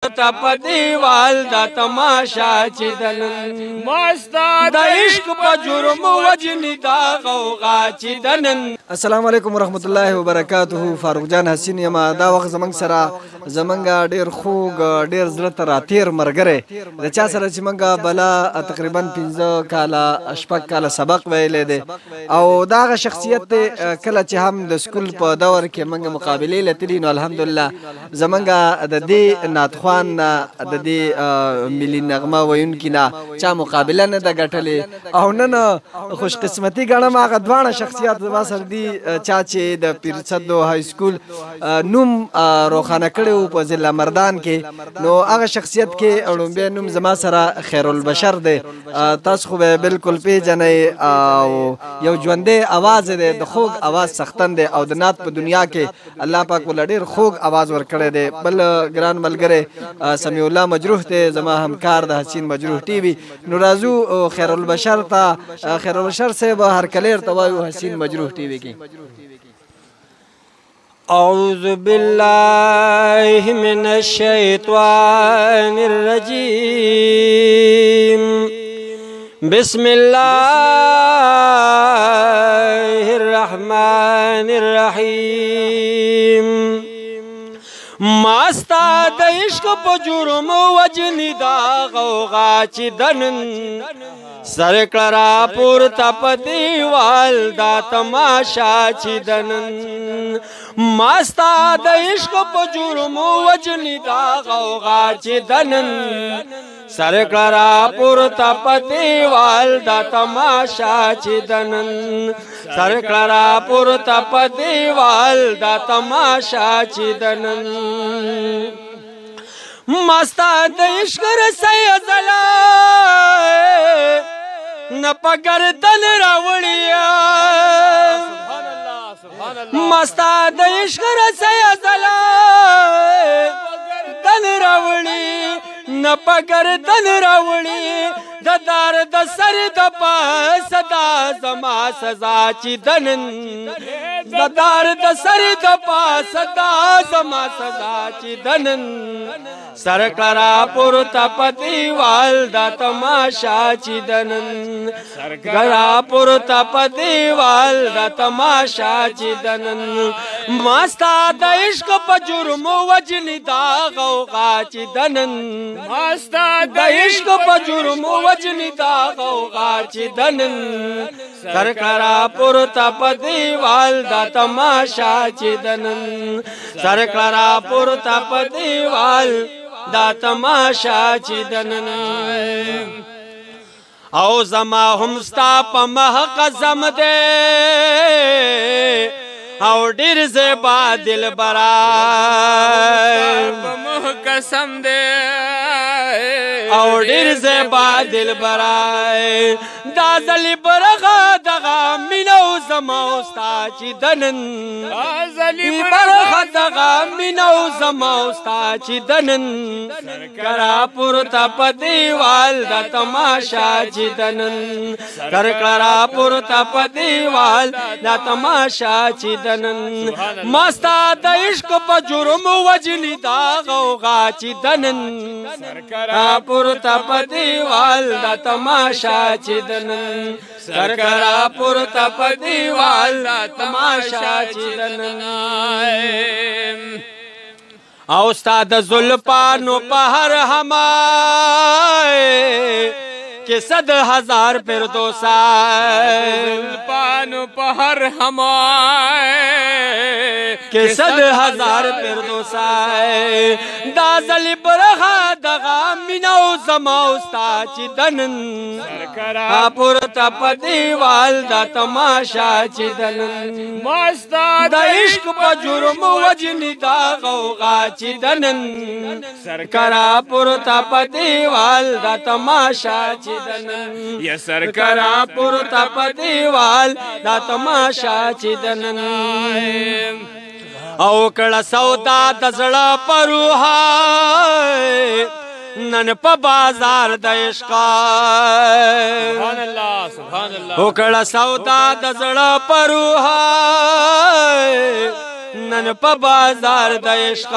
तप दीवाल दा तमाशा चिदनन मस्ता द इश्क प जुर्म वजनी दा गौगा चिदनन। अस्सलाम वालेकुम रहमतुल्लाहि व बरकातहू। फारूक जान हसीन यमा दा वक्त जमंग सरा जमंगा ढेर खूग ढेर زړه ته راتیر مرګره د چا سره چې منګه بلا تقریبا 15 کاله شپږ کاله سبق ویلې ده او دا شخصیت کله چې هم د سکول په دور کې منګه مقابله لتلی نو الحمدلله زمنګا د دې ناتخوان د دې ملي نغمه وینکې نه چا مقابله نه د غټلې او نن خوش قسمتي غنم هغه دوانه شخصیت زما سره دي چا چې د پیرصدو های سکول نوم روخانه کړو په ضلع مردان کې نو هغه شخصیت کې اړومبه نوم زما سره خیرالبشر دی تاسو خو بالکل پیژنئ او یو ژوندې आवाज دی د خوږ आवाज سختن دی او د نات په دنیا کې الله پاک ول ډیر خوږ आवाज ورکړی دی بل ګران ملګری سمیع الله مجروح ته زما همکار د حسین مجروح ټي وي نو راځو خیرالبشر ته خیرالبشر صاحب هر کلیر توایو حسین مجروح ټي وي کې أعوذ بالله من الشيطان الرجيم بسم الله الرحمن الرحيم ماستا د عشق په جرم وجنی دا غوغا چې دنن سر کړه پورته په دیوال دا تماشا چې دنن ماستا د عشق په جرم وجنی دا غوغا چې دنن سر کړه پورته په دیوال دا تماشا چې دنن سر کړه پورته په دیوال دا تماشا چې دنن مستا د عشق رسي زلا نه پګر دل راوړیا مستا د عشق رسي زلا دل راوړي نه پګر دل راوړي د دار د سر د پاس دا زما سزا چې دنن د دار د سر د پاس دا زما سزا چې دنن سر کړه پورته په دیوال دا تماشا چې دنن سر کړه پورته په دیوال دا تماشا چې دنن ماستا د عشق په جرم وجنی دا غوغا چې دنن ماستا د عشق په جرم وجنی دا غوغا چې دنن سر کړه پورته په دیوال دا تماشا چې دنن سر کړه پورته په دیوال دا تماشا چې دنن او زما هم ستا په مح قسم دے او ډیر زیبا دلبرا په مح قسم دے او ډیر زیبا دلبرا دا زلی برغه دغه مینو زما ستا چې دنن زلی برغه دغه مینو زما ستا چې دنن کرا پورته په دیوال دا تماشا چې دنن کرا پورته په دیوال دا تماشا چې دنن مستا د عشق په جرم وجلی دا غوغا چې دنن کرا پورته په دیوال دا تماشا چې دنن سرکرا پورته په دیوال دا تماشا چې دنن او استاد زلفانو په هر همای کہ 100,000 فردوسا زلفانو په هر همای کہ 100,000 فردوسا دا زلی برغه دغه مینو زما ستا چې دنن سرکرا پورته په دیوال دا تماشا چې دنن مستا د عشق په جرم وجنی دا غوغا چې دنن سرکرا پورته په دیوال دا تماشا چې دنن یا سرکرا پورته په دیوال دا تماشا چې دنن او کړه سودا د زړه پروها نن په بازار د عشق سبحان الله سبحان الله او کړه سودا د زړه پروها नन प बाजार द इश्क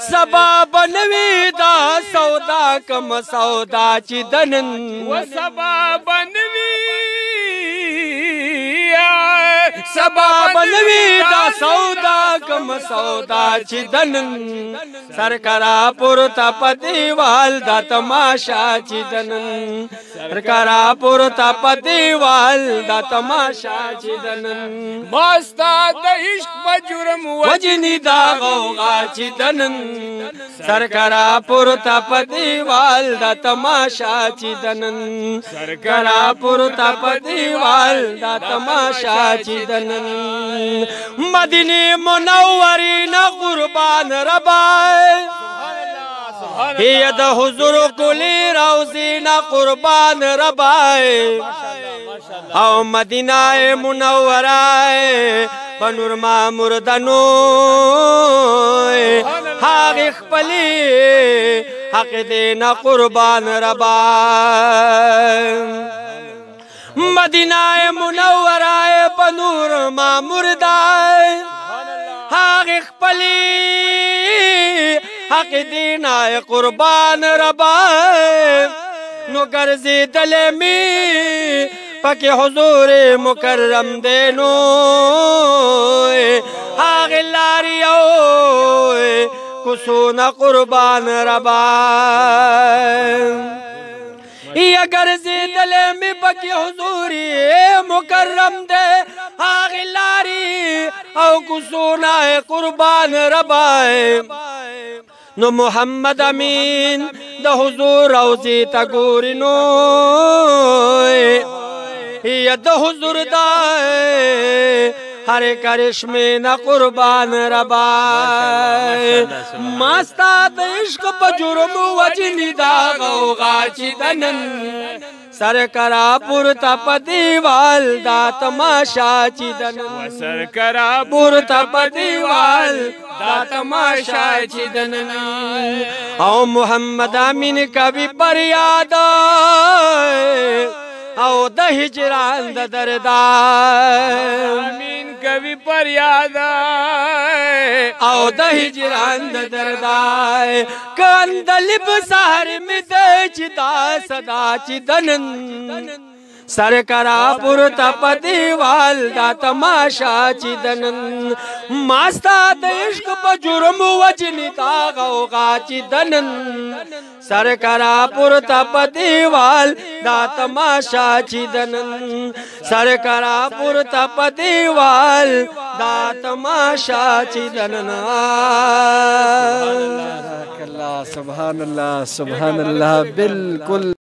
सबा बनवी दा सौदा कम सौदा ची दनन वो सबा बनवी सबा बनवी दा सौदा कम सौदा ची दनन सरकारा पुरता पतिवाल दा तमाशा ची दनन सरकारा पुरता पतिवाल दा तमाशा ची दनन मस्ता द इश्क बजुर्म वजनी दा गौगा ची दनन सरकारा पुरता पतिवाल दा तमाशा ची दनन सरकारा पुरता पतिवाल दा तमाशा ची दनन मदीने मुनव्वरी न कुर्बान रबाए हियद हुजूर कुली रोज़ी न कुर्बान रबाए आओ मदीनाए मुनव्वराए पनुर मामुर दनो हाग इखपली हक देना कुर्बान रबाए मदीनाए मुनव्वराए पनुर मामुर दाए हाग इखपली हक देना कुर्बान रबाए नो गर्जी दले में पके हुजूर मुकर्रम देनो हाग लारियो कुसूना कुर्बान रबाए या गर्जी दले में पके हुजूर मुकर्रम दे हाग लारी औ कुसूना कुर्बान रबाए नो मोहम्मद अमीन द हुजूर रोज़ी तगूरिनो यद हुजूर दाए हर करिश्मे न कुर्बान रबाए मस्ता द इश्क बजुर्म वजनी दा गौगा ची दनन सरकरा पुरता पतिवाल दा तमाशा ची दनन सरकरा पुरता पतिवाल दा तमाशा ची दनन औ मोहम्मद अमीन कवि पर याद आओ द हिजरान द दरदार अमीन कवि पर याद आओ द हिजरान द दरदार कंदलिब सहर में देचदा सदा ची दनन सरकरा पुरता पतिवाल दा तमाशा ची दनन मस्ता द इश्क बजुर्म वजनी दा गौगा ची दनन सरकरा पुरता पतिवाल दा तमाशा ची दनन सरकरा पुरता पतिवाल दा तमाशा ची दनन सुभान अल्लाह बिल्कुल।